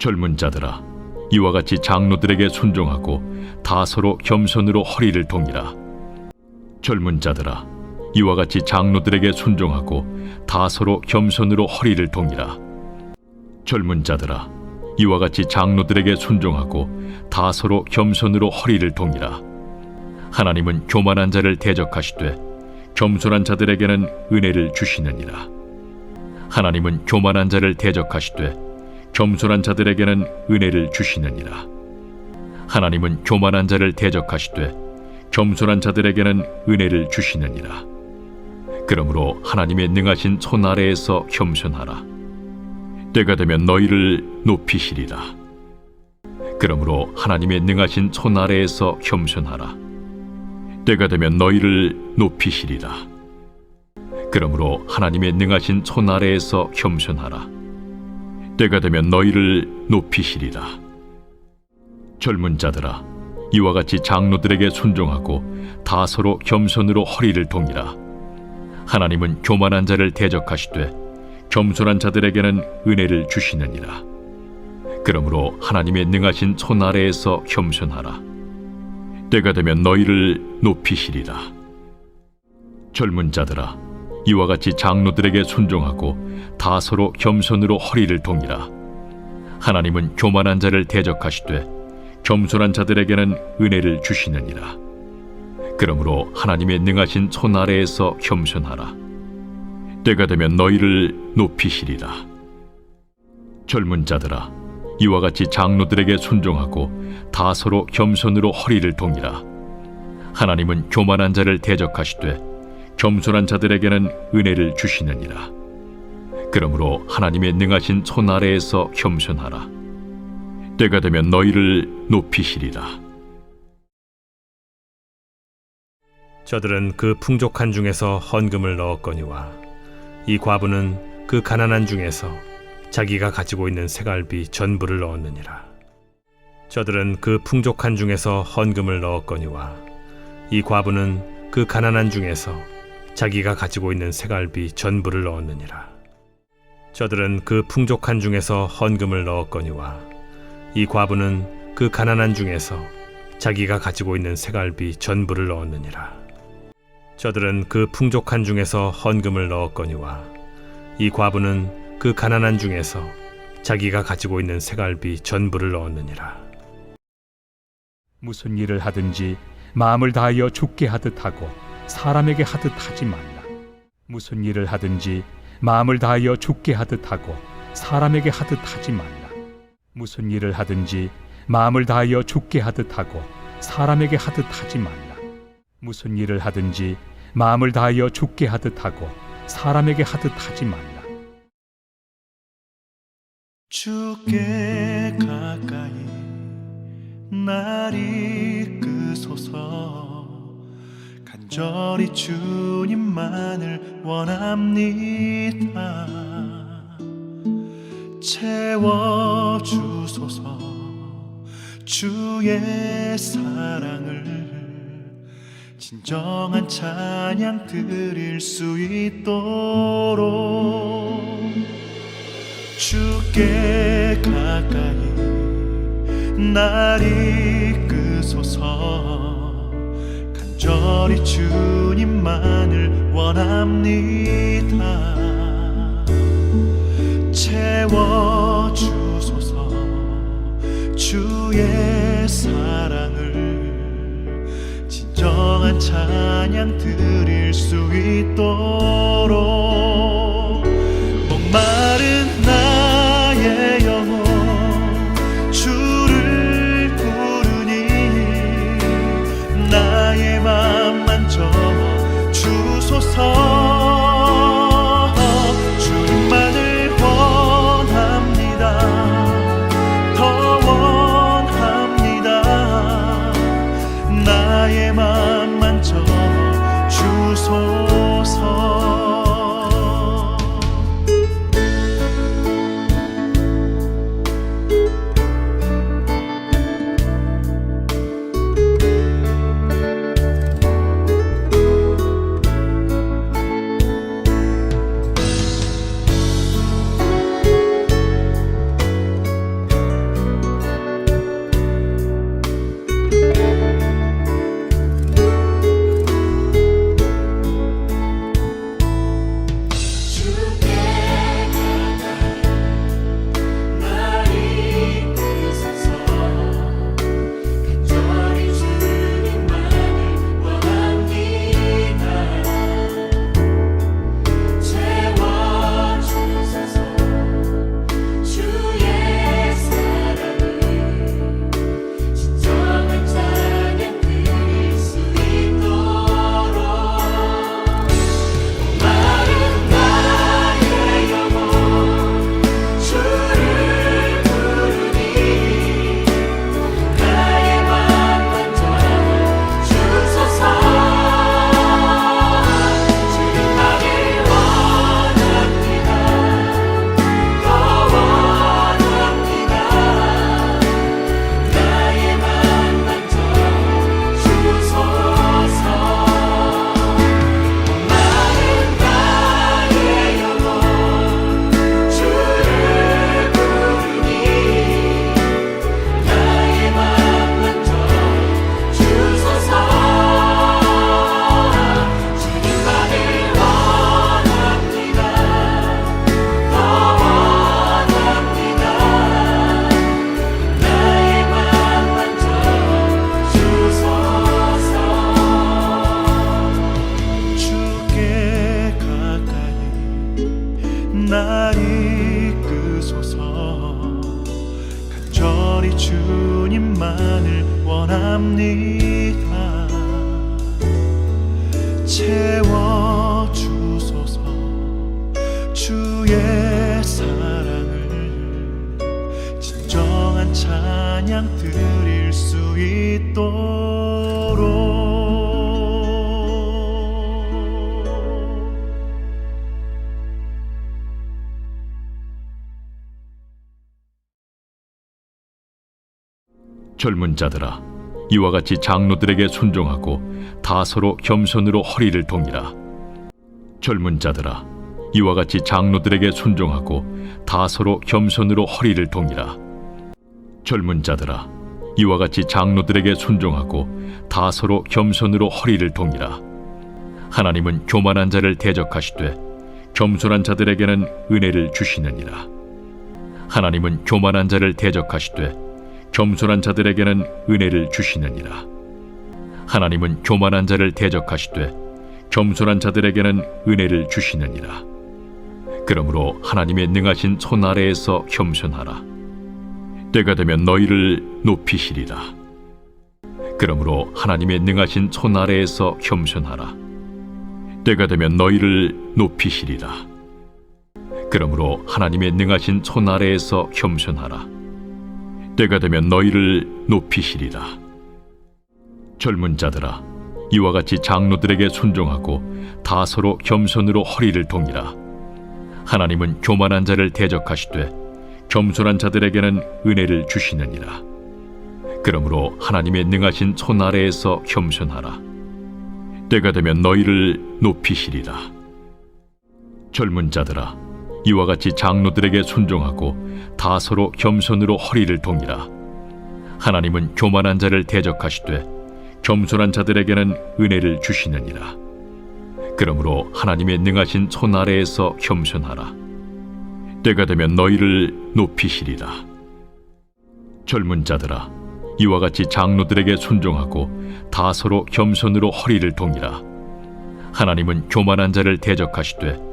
젊은 자들아, 이와 같이 장로들에게 순종하고 다 서로 겸손으로 허리를 동이라. 젊은 자들아, 이와 같이 장로들에게 순종하고 다 서로 겸손으로 허리를 동이라. 젊은 자들아, 이와 같이 장로들에게 순종하고 다 서로 겸손으로 허리를 동이라. 하나님은 교만한 자를 대적하시되 겸손한 자들에게는 은혜를 주시느니라. 하나님은 교만한 자를 대적하시되 겸손한 자들에게는 은혜를 주시느니라. 하나님은 교만한 자를 대적하시되 겸손한 자들에게는 은혜를 주시느니라. 그러므로 하나님의 능하신 손 아래에서 겸손하라. 때가 되면 너희를 높이시리라. 그러므로 하나님의 능하신 손 아래에서 겸손하라. 때가 되면 너희를 높이시리라. 그러므로 하나님의 능하신 손 아래에서 겸손하라. 때가 되면 너희를 높이시리라. 젊은 자들아, 이와 같이 장로들에게 순종하고 다 서로 겸손으로 허리를 동이라. 하나님은 교만한 자를 대적하시되 겸손한 자들에게는 은혜를 주시느니라. 그러므로 하나님의 능하신 손 아래에서 겸손하라. 때가 되면 너희를 높이시리라. 젊은 자들아, 이와 같이 장로들에게 순종하고 다 서로 겸손으로 허리를 동이라. 하나님은 교만한 자를 대적하시되 겸손한 자들에게는 은혜를 주시느니라. 그러므로 하나님의 능하신 손 아래에서 겸손하라. 때가 되면 너희를 높이시리라. 젊은 자들아, 이와 같이 장로들에게 순종하고 다 서로 겸손으로 허리를 동이라. 하나님은 교만한 자를 대적하시되 겸손한 자들에게는 은혜를 주시느니라. 그러므로 하나님의 능하신 손 아래에서 겸손하라. 때가 되면 너희를 높이시리라. 저들은 그 풍족한 중에서 헌금을 넣었거니와 이 과부는 그 가난한 중에서 자기가 가지고 있는 새갈비 전부를 넣었느니라. 저들은 그 풍족한 중에서 헌금을 넣었거니와 이 과부는 그 가난한 중에서 자기가 가지고 있는 새갈비 전부를 넣었느니라. 저들은 그 풍족한 중에서 헌금을 넣었거니와 이 과부는 그 가난한 중에서 자기가 가지고 있는 새갈비 전부를 넣었느니라. 저들은 그 풍족한 중에서 헌금을 넣었거니와 이 과부는 그 가난한 중에서 자기가 가지고 있는 새갈비 전부를 넣었느니라. 무슨 일을 하든지 마음을 다하여 주께 하듯 하고 사람에게 하듯 하지 말라. 무슨 일을 하든지 마음을 다하여 주께 하듯 하고 사람에게 하듯 하지 말라. 무슨 일을 하든지 마음을 다하여 주께 하듯 하고 사람에게 하듯 하지 말라. 무슨 일을 하든지 마음을 다하여 주께 하듯 하고 사람에게 하듯 하지 말라. 주께 가까이 날 이끄소서. 간절히 주님만을 원합니다. 채워주소서. 주의 사랑을 진정한 찬양 드릴 수 있도록 주께 가까이 날 이끄소서. 간절히 주님만을 원합니다. 채워주소서. 주의 사랑을 진정한 찬양 드릴 수 있도록 목마른 나의 영혼 주를 부르니 나의 맘 만져 주소서. 주님만을 원합니다. 더 원합니다. 나의 맘 만져 주소서. 날 이끄소서. 간절히 주님만을 원합니다. 채워주소서. 주의 사랑을 진정한 찬양 드릴 수 있도록. 젊은 자들아, 이와 같이 장로들에게 순종하고 다 서로 겸손으로 허리를 동이라. 젊은 자들아, 이와 같이 장로들에게 순종하고 다 서로 겸손으로 허리를 동이라. 젊은 자들아, 이와 같이 장로들에게 순종하고 다 서로 겸손으로 허리를 동이라. 하나님은 교만한 자를 대적하시되 겸손한 자들에게는 은혜를 주시느니라. 하나님은 교만한 자를 대적하시되 겸손한 자들에게는 은혜를 주시느니라. 하나님은 교만한 자를 대적하시되 겸손한 자들에게는 은혜를 주시느니라. 그러므로 하나님의 능하신 손 아래에서 겸손하라. 때가 되면 너희를 높이시리라. 그러므로 하나님의 능하신 손 아래에서 겸손하라. 때가 되면 너희를 높이시리라. 그러므로 하나님의 능하신 손 아래에서 겸손하라. 때가 되면 너희를 높이시리라. 젊은 자들아, 이와 같이 장로들에게 순종하고 다 서로 겸손으로 허리를 동이라. 하나님은 교만한 자를 대적하시되 겸손한 자들에게는 은혜를 주시느니라. 그러므로 하나님의 능하신 손 아래에서 겸손하라. 때가 되면 너희를 높이시리라. 젊은 자들아, 이와 같이 장로들에게 순종하고 다 서로 겸손으로 허리를 동이라. 하나님은 교만한 자를 대적하시되 겸손한 자들에게는 은혜를 주시느니라. 그러므로 하나님의 능하신 손 아래에서 겸손하라. 때가 되면 너희를 높이시리라. 젊은 자들아, 이와 같이 장로들에게 순종하고 다 서로 겸손으로 허리를 동이라. 하나님은 교만한 자를 대적하시되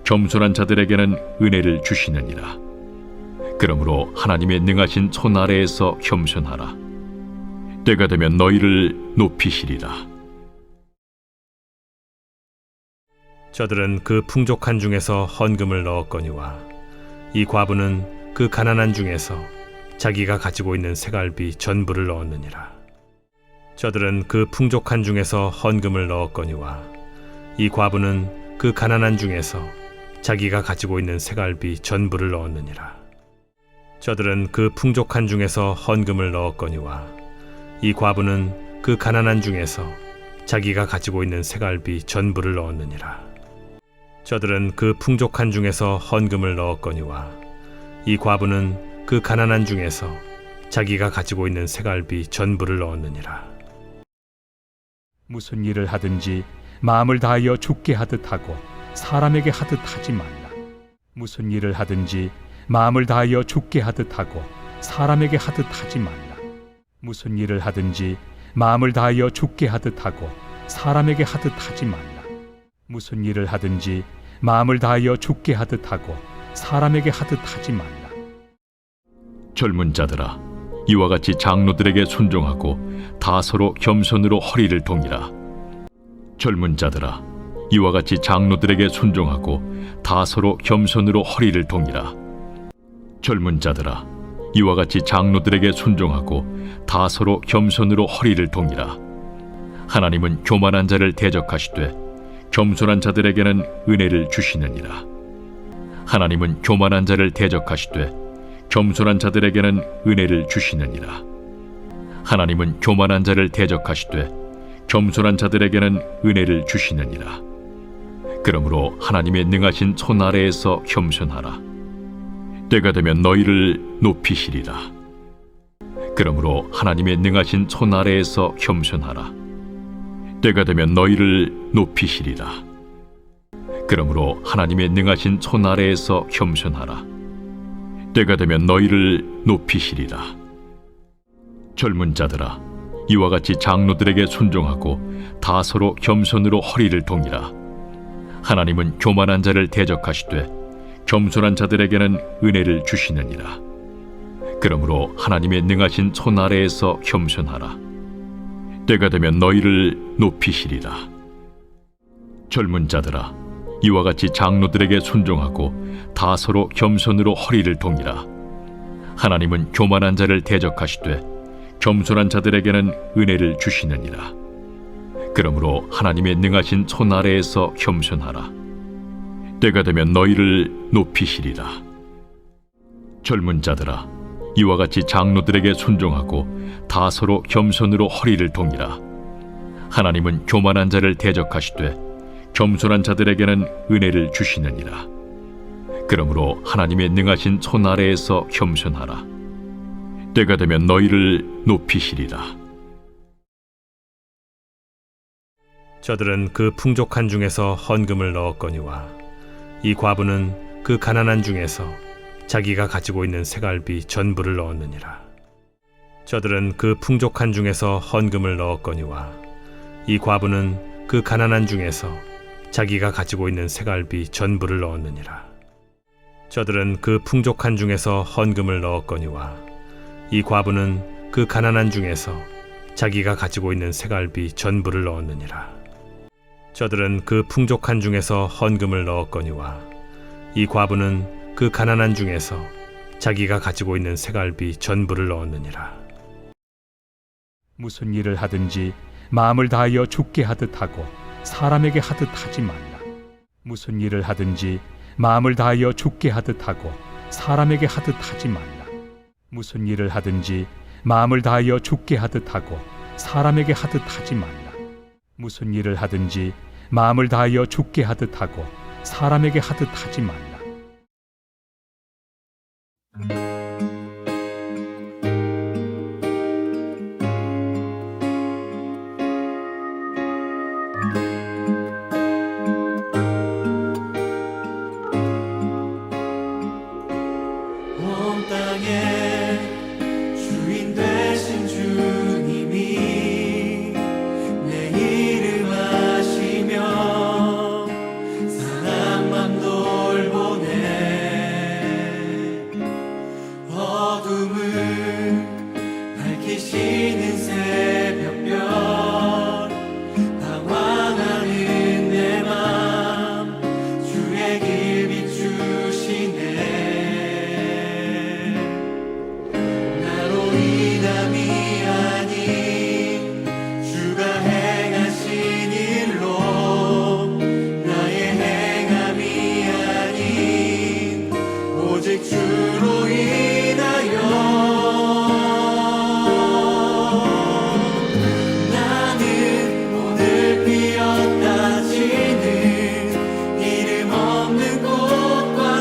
겸손한 자들에게는 은혜를 주시느니라. 그러므로 하나님의 능하신 손 아래에서 겸손하라. 때가 되면 너희를 높이시리라. 저들은 그 풍족한 중에서 헌금을 넣었거니와 이 과부는 그 가난한 중에서 자기가 가지고 있는 새갈비 전부를 넣었느니라. 저들은 그 풍족한 중에서 헌금을 넣었거니와 이 과부는 그 가난한 중에서 자기가 가지고 있는 새갈비 전부를 넣었느니라. 저들은 그 풍족한 중에서 헌금을 넣었거니와 이 과부는 그 가난한 중에서 자기가 가지고 있는 새갈비 전부를 넣었느니라. 저들은 그 풍족한 중에서 헌금을 넣었거니와 이 과부는 그 가난한 중에서 자기가 가지고 있는 새갈비 전부를 넣었느니라. 무슨 일을 하든지 마음을 다하여 주께 하듯 하고 사람에게 하듯 하지 말라. 무슨 일을 하든지 마음을 다하여 주께 하듯 하고 사람에게 하듯 하지 말라. 무슨 일을 하든지 마음을 다하여 주께 하듯 하고 사람에게 하듯 하지 말라. 무슨 일을 하든지 마음을 다하여 주께 하듯 하고 사람에게 하듯 하지 말라. 젊은 자들아, 이와 같이 장로들에게 순종하고 다 서로 겸손으로 허리를 동이라. 젊은 자들아, 이와 같이 장로들에게 순종하고 다 서로 겸손으로 허리를 동이라. 젊은 자들아, 이와 같이 장로들에게 순종하고 다 서로 겸손으로 허리를 동이라. 하나님은 교만한 자를 대적하시되 겸손한 자들에게는 은혜를 주시느니라. 하나님은 교만한 자를 대적하시되 겸손한 자들에게는 은혜를 주시느니라. 하나님은 교만한 자를 대적하시되 겸손한 자들에게는 은혜를 주시느니라. 그러므로 하나님의 능하신 손 아래에서 겸손하라. 때가 되면 너희를 높이시리라. 그러므로 하나님의 능하신 손 아래에서 겸손하라. 때가 되면 너희를 높이시리라. 그러므로 하나님의 능하신 손 아래에서 겸손하라. 때가 되면 너희를 높이시리라. 젊은 자들아, 이와 같이 장로들에게 순종하고 다 서로 겸손으로 허리를 동이라. 하나님은 교만한 자를 대적하시되 겸손한 자들에게는 은혜를 주시느니라. 그러므로 하나님의 능하신 손 아래에서 겸손하라. 때가 되면 너희를 높이시리라. 젊은 자들아, 이와 같이 장로들에게 순종하고 다 서로 겸손으로 허리를 동이라. 하나님은 교만한 자를 대적하시되 겸손한 자들에게는 은혜를 주시느니라. 그러므로 하나님의 능하신 손 아래에서 겸손하라. 때가 되면 너희를 높이시리라. 젊은 자들아, 이와 같이 장로들에게 순종하고 다 서로 겸손으로 허리를 동이라. 하나님은 교만한 자를 대적하시되 겸손한 자들에게는 은혜를 주시느니라. 그러므로 하나님의 능하신 손 아래에서 겸손하라. 때가 되면 너희를 높이시리라. 저들은 그 풍족한 중에서 헌금을 넣었거니와 이 과부는 그 가난한 중에서 자기가 가지고 있는 새갈비 전부를 넣었느니라. 저들은 그 풍족한 중에서 헌금을 넣었거니와 이 과부는 그 가난한 중에서 자기가 가지고 있는 새갈비 전부를 넣었느니라. 저들은 그 풍족한 중에서 헌금을 넣었거니와 이 과부는 그 가난한 중에서 자기가 가지고 있는 새갈비 전부를 넣었느니라. 저들은 그 풍족한 중에서 헌금을 넣었거니와 이 과부는 그 가난한 중에서 자기가 가지고 있는 새갈비 전부를 넣었느니라. 무슨 일을 하든지 마음을 다하여 주께 하듯 하고 사람에게 하듯 하지 말라. 무슨 일을 하든지 마음을 다하여 주께 하듯 하고 사람에게 하듯 하지 말라. 무슨 일을 하든지 마음을 다하여 주께 하듯 하고 사람에게 하듯 하지 말라. 무슨 일을 하든지 마음을 다하여 주께 하듯 하고 사람에게 하듯 하지 말라. 온 땅의 주인 되신 주님이 내 이름 아시며 사랑만 돌보네. 어둠을 밝히시는 새벽별 방황하는 내 맘 주의 길 비추시네. 나로 인함이 아닌 주가 행하신 일로 나의 행함이 아닌 오직 주로 인하여 나는 오늘 피었다 지는 이름 없는 꽃과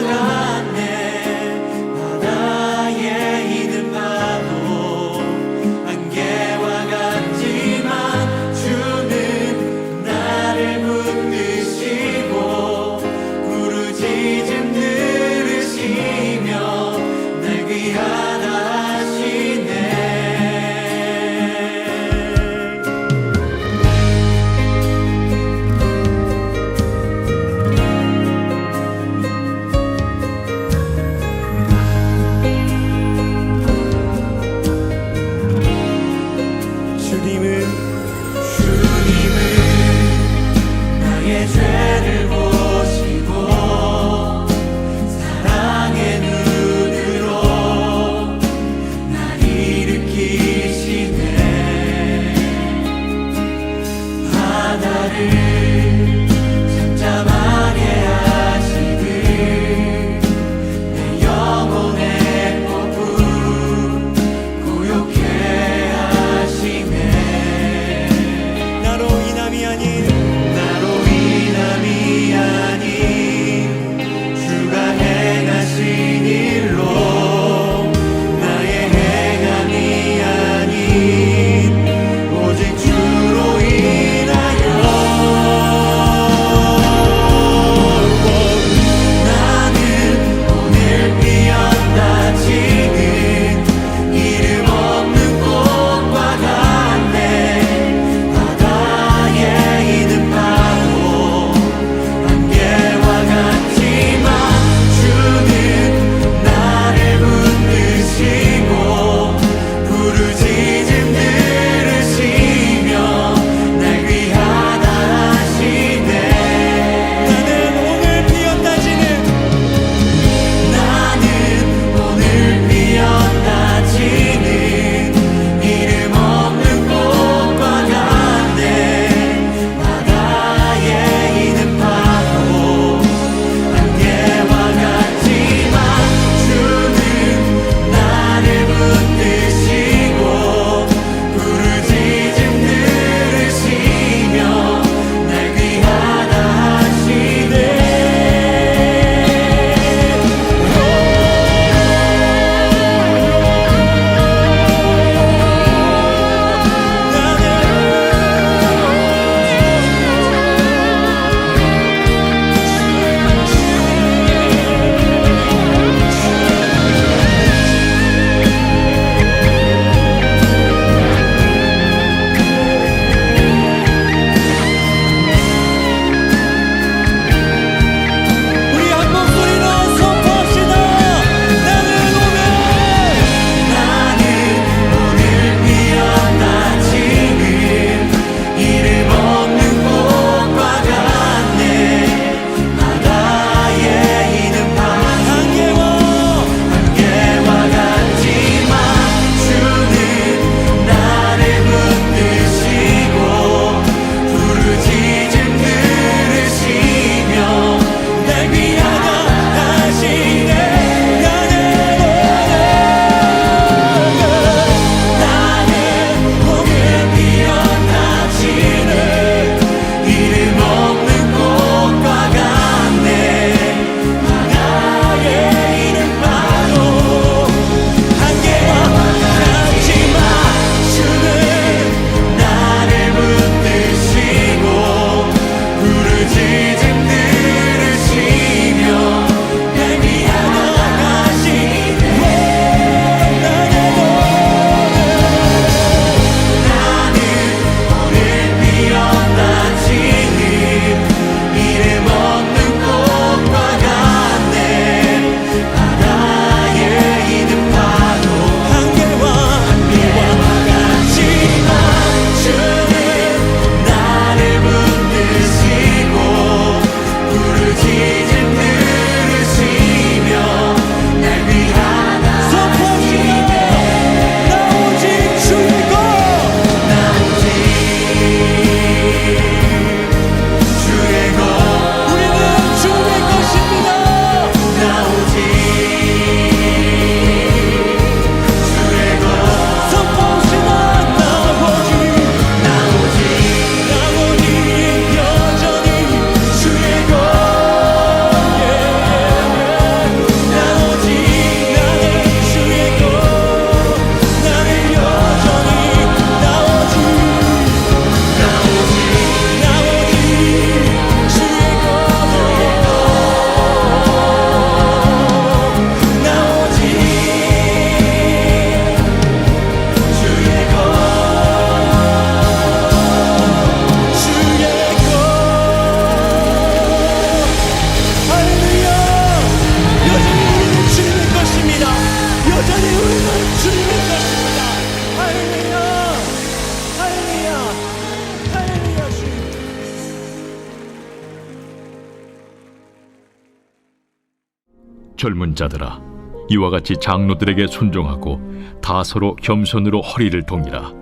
젊은 자들아, 이와 같이 장로들에게 순종하고 다 서로 겸손으로 허리를 동이라.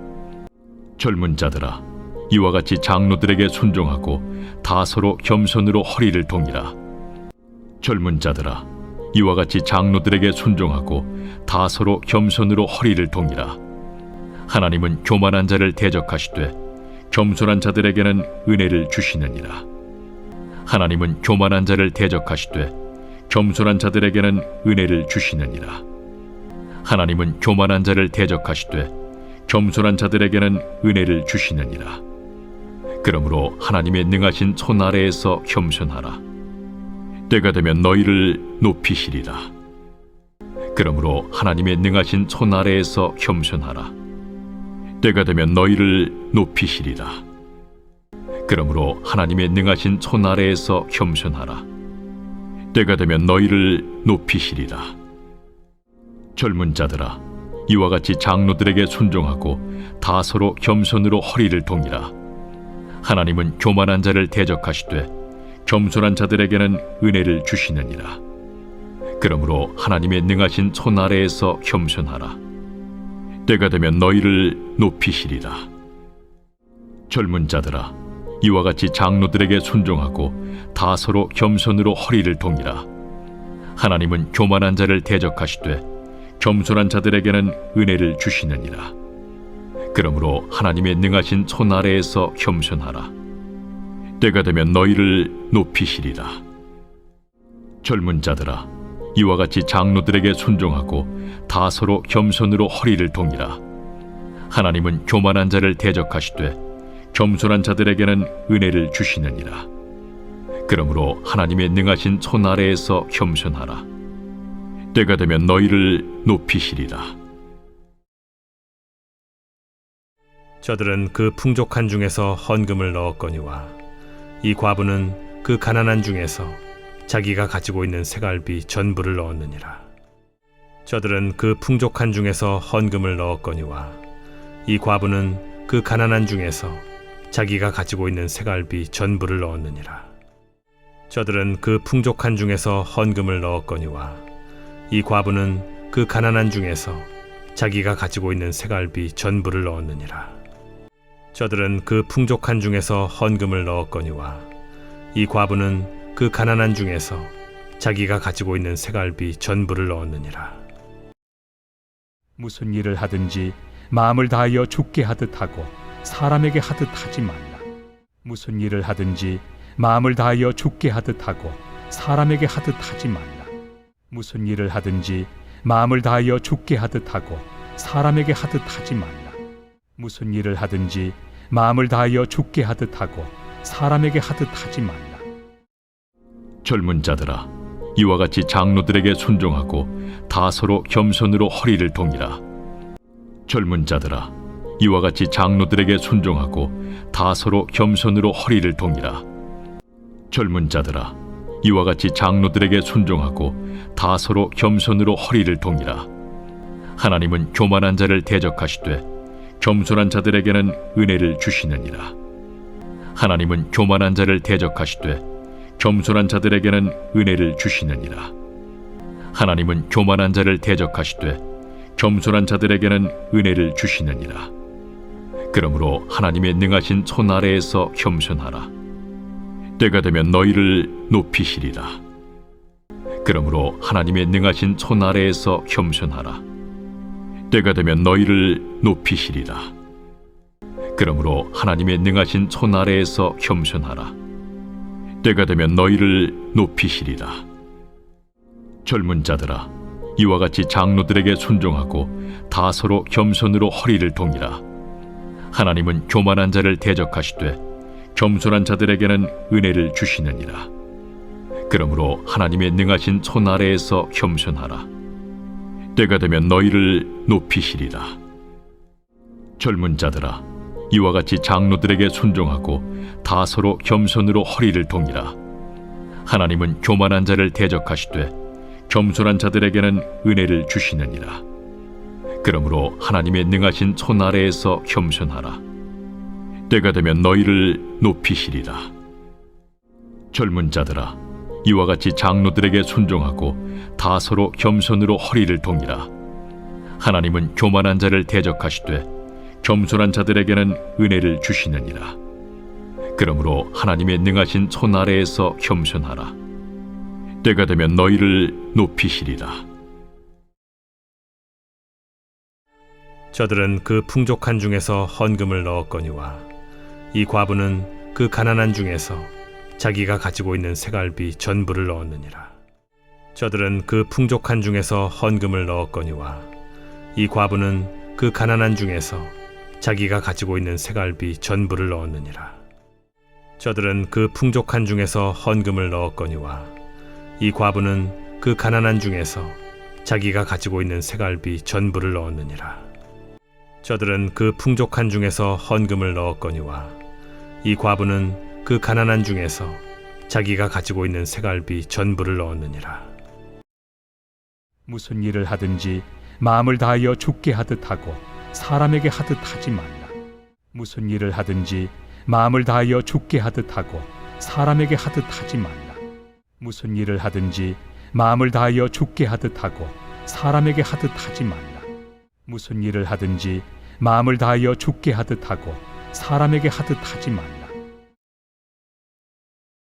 젊은 자들아, 이와 같이 장로들에게 순종하고 다 서로 겸손으로 허리를 동이라. 젊은 자들아, 이와 같이 장로들에게 순종하고 다 서로 겸손으로 허리를 동이라. 하나님은 교만한 자를 대적하시되 겸손한 자들에게는 은혜를 주시느니라. 하나님은 교만한 자를 대적하시되 겸손한 자들에게는 은혜를 주시느니라. 하나님은 교만한 자를 대적하시되 겸손한 자들에게는 은혜를 주시느니라. 그러므로 하나님의 능하신 손 아래에서 겸손하라. 때가 되면 너희를 높이시리라. 그러므로 하나님의 능하신 손 아래에서 겸손하라. 때가 되면 너희를 높이시리라. 그러므로 하나님의 능하신 손 아래에서 겸손하라. 때가 되면 너희를 높이시리라. 젊은 자들아, 이와 같이 장로들에게 순종하고 다 서로 겸손으로 허리를 동이라. 하나님은 교만한 자를 대적하시되 겸손한 자들에게는 은혜를 주시느니라. 그러므로 하나님의 능하신 손 아래에서 겸손하라. 때가 되면 너희를 높이시리라. 젊은 자들아, 이와 같이 장로들에게 순종하고 다 서로 겸손으로 허리를 동이라. 하나님은 교만한 자를 대적하시되 겸손한 자들에게는 은혜를 주시느니라. 그러므로 하나님의 능하신 손 아래에서 겸손하라. 때가 되면 너희를 높이시리라. 젊은 자들아, 이와 같이 장로들에게 순종하고 다 서로 겸손으로 허리를 동이라. 하나님은 교만한 자를 대적하시되 겸손한 자들에게는 은혜를 주시느니라. 그러므로 하나님의 능하신 손 아래에서 겸손하라. 때가 되면 너희를 높이시리라. 저들은 그 풍족한 중에서 헌금을 넣었거니와 이 과부는 그 가난한 중에서 자기가 가지고 있는 새갈비 전부를 넣었느니라. 저들은 그 풍족한 중에서 헌금을 넣었거니와 이 과부는 그 가난한 중에서 자기가 가지고 있는 새갈비 전부를 넣었느니라. 저들은 그 풍족한 중에서 헌금을 넣었거니와 이 과부는 그 가난한 중에서 자기가 가지고 있는 새갈비 전부를 넣었느니라. 저들은 그 풍족한 중에서 헌금을 넣었거니와 이 과부는 그 가난한 중에서 자기가 가지고 있는 새갈비 전부를 넣었느니라. 무슨 일을 하든지 마음을 다하여 주께 하듯 하고 사람에게 하듯 하지 말라. 무슨 일을 하든지 마음을 다하여 주께 하듯 하고 사람에게 하듯 하지 말라. 무슨 일을 하든지 마음을 다하여 주께 하듯 하고 사람에게 하듯 하지 말라. 무슨 일을 하든지 마음을 다하여 주께 하듯 하고 사람에게 하듯 하지 말라. 젊은 자들아, 이와 같이 장로들에게 순종하고 다 서로 겸손으로 허리를 동이라. 젊은 자들아, 이와 같이 장로들에게 순종하고 다 서로 겸손으로 허리를 동이라. 젊은 자들아, 이와 같이 장로들에게 순종하고 다 서로 겸손으로 허리를 동이라. 하나님은 교만한 자를 대적하시되 겸손한 자들에게는 은혜를 주시느니라. 하나님은 교만한 자를 대적하시되 겸손한 자들에게는 은혜를 주시느니라. 하나님은 교만한 자를 대적하시되 겸손한 자들에게는 은혜를 주시느니라. 그러므로 하나님의 능하신 손 아래에서 겸손하라. 때가 되면 너희를 높이시리라. 그러므로 하나님의 능하신 손 아래에서 겸손하라. 때가 되면 너희를 높이시리라. 그러므로 하나님의 능하신 손 아래에서 겸손하라. 때가 되면 너희를 높이시리라. 젊은 자들아, 이와 같이 장로들에게 순종하고 다 서로 겸손으로 허리를 동이라. 하나님은 교만한 자를 대적하시되 겸손한 자들에게는 은혜를 주시느니라. 그러므로 하나님의 능하신 손 아래에서 겸손하라. 때가 되면 너희를 높이시리라. 젊은 자들아, 이와 같이 장로들에게 순종하고 다 서로 겸손으로 허리를 동이라. 하나님은 교만한 자를 대적하시되 겸손한 자들에게는 은혜를 주시느니라. 그러므로 하나님의 능하신 손 아래에서 겸손하라. 때가 되면 너희를 높이시리라. 젊은 자들아, 이와 같이 장로들에게 순종하고 다 서로 겸손으로 허리를 동이라. 하나님은 교만한 자를 대적하시되 겸손한 자들에게는 은혜를 주시느니라. 그러므로 하나님의 능하신 손 아래에서 겸손하라. 때가 되면 너희를 높이시리라. 저들은 그 풍족한 중에서 헌금을 넣었거니와 이 과부는 그 가난한 중에서 자기가 가지고 있는 새갈비 전부를 넣었느니라. 저들은 그 풍족한 중에서 헌금을 넣었거니와 이 과부는 그 가난한 중에서 자기가 가지고 있는 새갈비 전부를 넣었느니라. 저들은 그 풍족한 중에서 헌금을 넣었거니와 이 과부는 그 가난한 중에서 자기가 가지고 있는 새갈비 전부를 넣었느니라. 저들은 그 풍족한 중에서 헌금을 넣었거니와 이 과부는 그 가난한 중에서 자기가 가지고 있는 새갈비 전부를 넣었느니라. 무슨 일을 하든지 마음을 다하여 주께 하듯 하고 사람에게 하듯 하지 말라. 무슨 일을 하든지 마음을 다하여 주께 하듯 하고 사람에게 하듯 하지 말라. 무슨 일을 하든지 마음을 다하여 주께 하듯 하고 사람에게 하듯 하지 말라. 무슨 일을 하든지 마음을 다하여 주께 하듯 하고 사람에게 하듯 하지 말라.